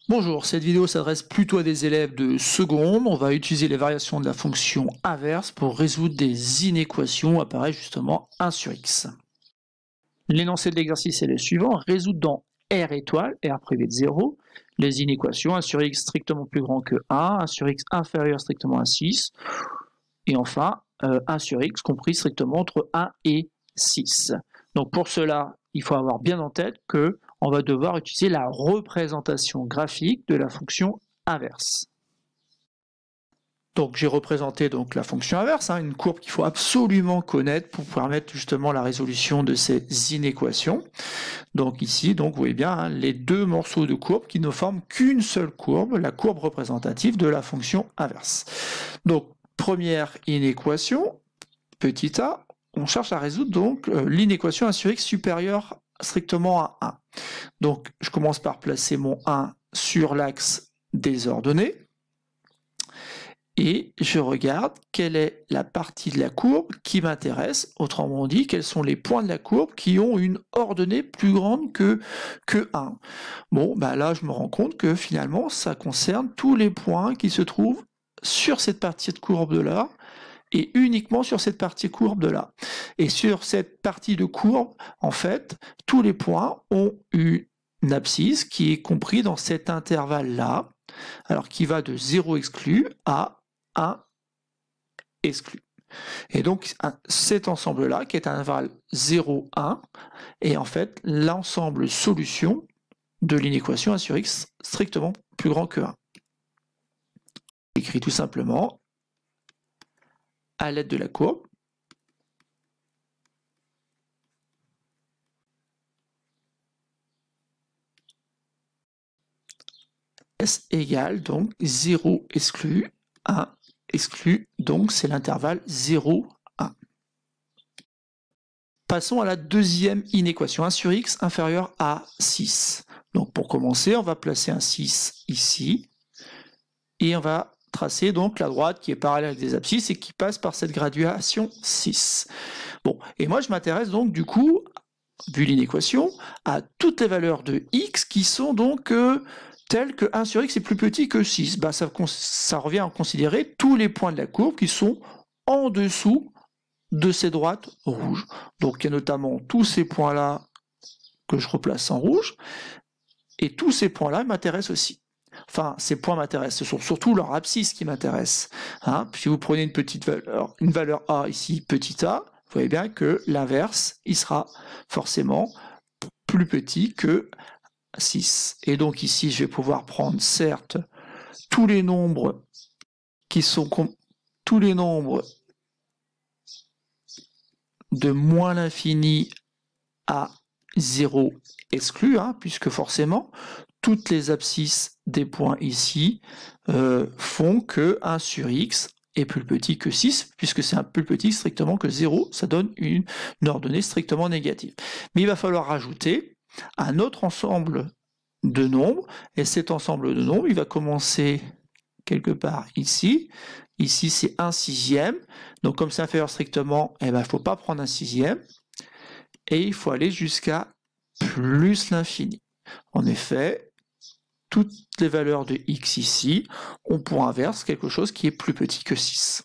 Bonjour, cette vidéo s'adresse plutôt à des élèves de seconde. On va utiliser les variations de la fonction inverse pour résoudre des inéquations. Apparaît justement 1 sur x. L'énoncé de l'exercice est le suivant. Résoudre dans R étoile, R privé de 0, les inéquations 1 sur x strictement plus grand que 1 sur x inférieur strictement à 6, et enfin 1 sur x compris strictement entre 1 et 6. Donc pour cela, il faut avoir bien en tête que on va devoir utiliser la représentation graphique de la fonction inverse. Donc j'ai représenté donc la fonction inverse, une courbe qu'il faut absolument connaître pour permettre justement la résolution de ces inéquations. Donc ici, donc vous voyez bien les deux morceaux de courbe qui ne forment qu'une seule courbe, la courbe représentative de la fonction inverse. Donc première inéquation, petit a, on cherche à résoudre donc l'inéquation 1 sur x supérieure strictement à 1. Donc je commence par placer mon 1 sur l'axe des ordonnées et je regarde quelle est la partie de la courbe qui m'intéresse, autrement dit, quels sont les points de la courbe qui ont une ordonnée plus grande que 1. Bon, là je me rends compte que finalement ça concerne tous les points qui se trouvent sur cette partie de courbe de là, et uniquement sur cette partie courbe de là. Et sur cette partie de courbe, en fait, tous les points ont une abscisse qui est compris dans cet intervalle-là, alors qui va de 0 exclu à 1 exclu. Et donc, cet ensemble-là, qui est un intervalle 0, 1, est en fait l'ensemble solution de l'inéquation 1 sur x strictement plus grand que 1. J'écris tout simplement à l'aide de la courbe, S égale donc 0 exclu, 1 exclu, donc c'est l'intervalle 0, 1. Passons à la deuxième inéquation, 1 sur x inférieur à 6. Donc pour commencer, on va placer un 6 ici, et on va tracer donc la droite qui est parallèle avec des abscisses et qui passe par cette graduation 6. Bon, et moi je m'intéresse donc du coup, vu l'inéquation, à toutes les valeurs de x qui sont donc telles que 1 sur x est plus petit que 6. Ça revient à considérer tous les points de la courbe qui sont en dessous de ces droites rouges. Donc il y a notamment tous ces points-là que je replace en rouge, et tous ces points-là m'intéressent aussi. Enfin, ces points m'intéressent, ce sont surtout leurs abscisses qui m'intéressent. Si vous prenez une valeur a ici, petit a, vous voyez bien que l'inverse, il sera forcément plus petit que 6. Et donc ici, je vais pouvoir prendre, certes, tous les nombres qui sont tous les nombres de moins l'infini à 0 exclus, puisque forcément, toutes les abscisses des points ici font que 1 sur x est plus petit que 6, puisque c'est un plus petit strictement que 0, ça donne une ordonnée strictement négative. Mais il va falloir rajouter un autre ensemble de nombres, et cet ensemble de nombres, il va commencer quelque part ici. Ici, c'est 1 sixième, donc comme c'est inférieur strictement, il ne faut pas prendre un sixième, et il faut aller jusqu'à plus l'infini. En effet, toutes les valeurs de x ici ont pour inverse quelque chose qui est plus petit que 6.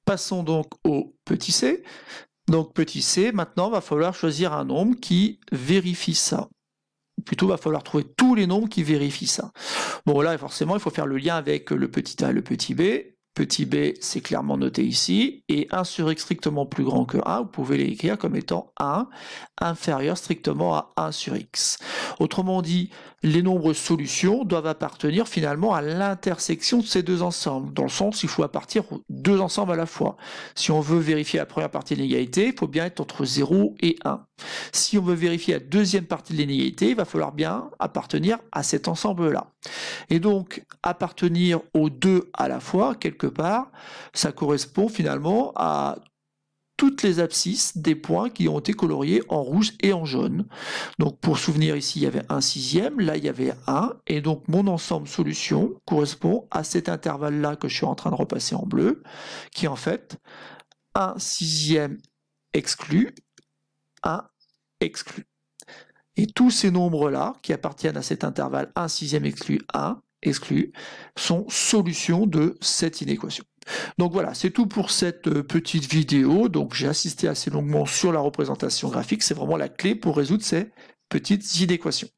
Passons donc au petit c. Donc petit c, maintenant, il va falloir choisir un nombre qui vérifie ça. Plutôt, il va falloir trouver tous les nombres qui vérifient ça. Bon, là, forcément, il faut faire le lien avec le petit a et le petit b. Petit b, c'est clairement noté ici, et 1 sur x strictement plus grand que 1, vous pouvez l'écrire comme étant 1 inférieur strictement à 1 sur x. Autrement dit, les nombres solutions doivent appartenir finalement à l'intersection de ces deux ensembles, dans le sens où il faut appartenir aux deux ensembles à la fois. Si on veut vérifier la première partie de l'égalité, il faut bien être entre 0 et 1. Si on veut vérifier la deuxième partie de l'inégalité, il va falloir bien appartenir à cet ensemble-là. Et donc, appartenir aux deux à la fois, quelque part, ça correspond finalement à toutes les abscisses des points qui ont été coloriés en rouge et en jaune. Donc pour souvenir ici, il y avait 1 sixième, là il y avait 1, et donc mon ensemble solution correspond à cet intervalle-là que je suis en train de repasser en bleu, qui est en fait 1 sixième exclu, 1 exclu. Et tous ces nombres-là, qui appartiennent à cet intervalle 1 sixième exclu 1 exclu, sont solutions de cette inéquation. Donc voilà, c'est tout pour cette petite vidéo. Donc j'ai insisté assez longuement sur la représentation graphique, c'est vraiment la clé pour résoudre ces petites inéquations.